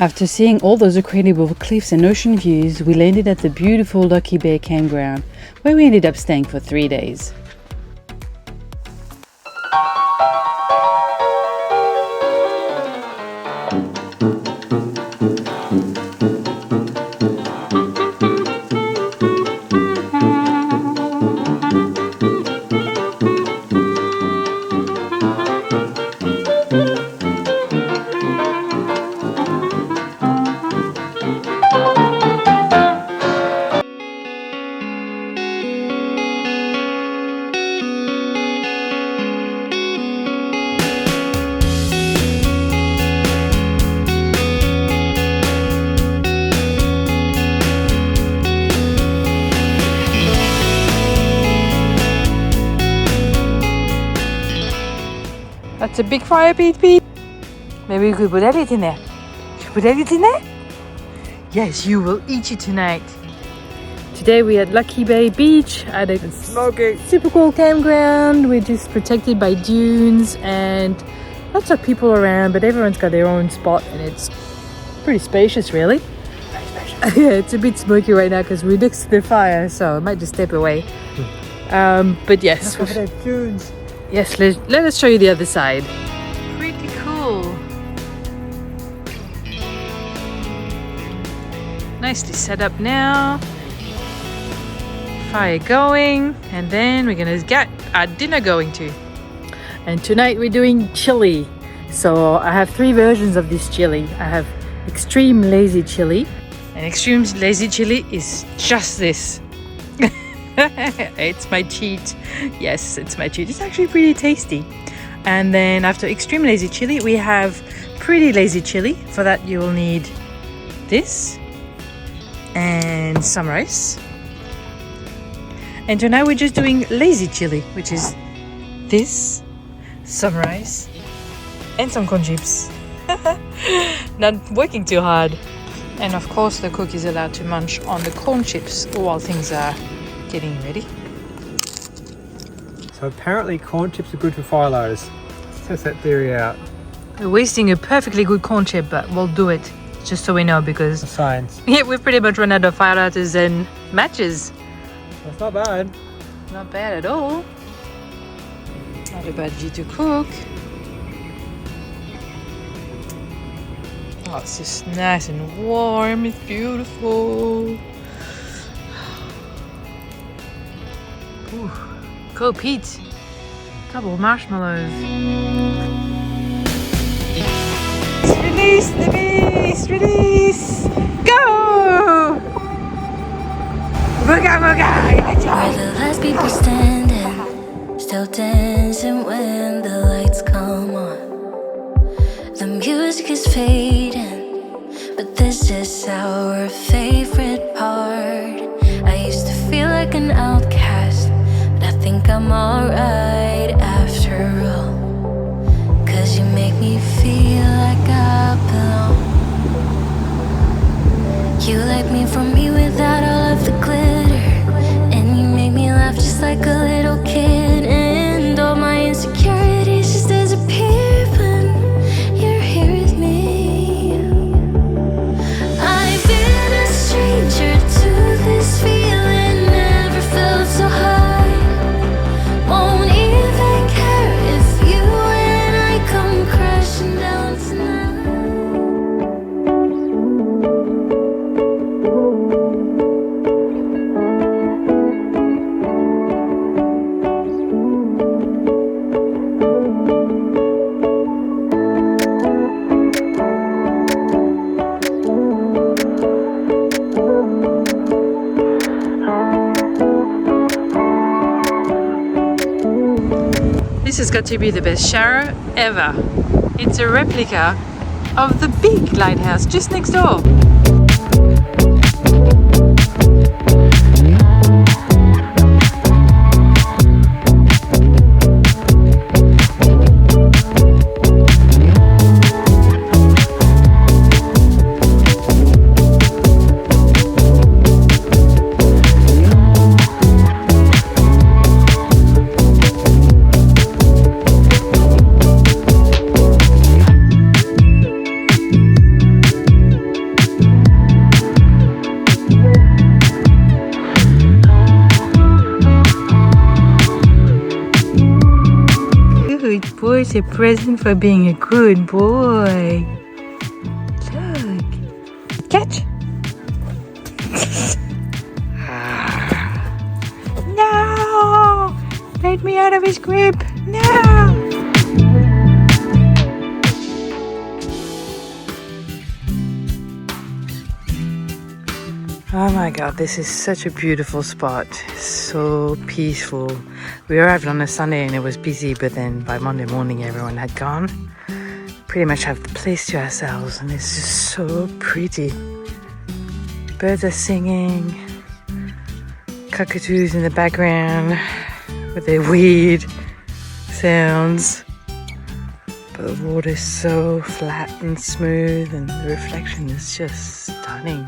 After seeing all those incredible cliffs and ocean views, we landed at the beautiful Lucky Bay campground, where we ended up staying for 3 days. That's a big fire pit. Maybe we could put Elliot in there. Should we put Elliot in there? Yes, you will eat it tonight. Today we at Lucky Bay Beach at a super cool campground. We're just protected by dunes and lots of people around, but everyone's got their own spot and it's pretty spacious, really. Yeah, it's a bit smoky right now because we're next to the fire, so I might just step away. But yes. Look at the dunes. Yes, let us show you the other side. Pretty cool. Nicely set up now. Fire going, and then we're gonna get our dinner going too. And tonight we're doing chili. So I have 3 versions of this chili. I have extreme lazy chili. And extreme lazy chili is just this. It's my cheat. Yes, it's my cheat. It's actually pretty tasty. And then after extreme lazy chili, we have pretty lazy chili. For that, you will need this and some rice. And tonight we're just doing lazy chili, which is this, some rice, and some corn chips. Not working too hard. And of course, the cook is allowed to munch on the corn chips while things are getting ready. So apparently corn chips are good for fire lighters. Let's test that theory out. We're wasting a perfectly good corn chip, but we'll do it just so we know, because Science. yeah, we've pretty much run out of fire lighters and matches. That's not bad. Not bad at all. Not a bad ghee to cook. Oh, it's just nice and warm. It's beautiful. Ooh, go Pete. Couple of marshmallows. Release the beast! Release! Go! Booga booga! Where the last people standing, still dancing when the lights come on. The music is fading, but this is our favorite part. I used to feel like an outcast, but I think I'm alright after all. 'Cause you make me feel like I belong. You like me from me without all of the glitter, and you make me laugh just like a little kid. And all my insecurities just disappear when you're here with me. I've been a stranger to this feeling, never felt so high. Won't even care if you and I come crashing down tonight. This has got to be the best shower ever. It's a replica of the big lighthouse just next door. That's your present for being a good boy. Look. Catch. No! Let me out of his grip. No! Oh my god, this is such a beautiful spot. So peaceful. We arrived on a Sunday and it was busy, but then by Monday morning everyone had gone. Pretty much have the place to ourselves, and it's just so pretty. Birds are singing, cockatoos in the background with their weird sounds. But the water is so flat and smooth, and the reflection is just stunning.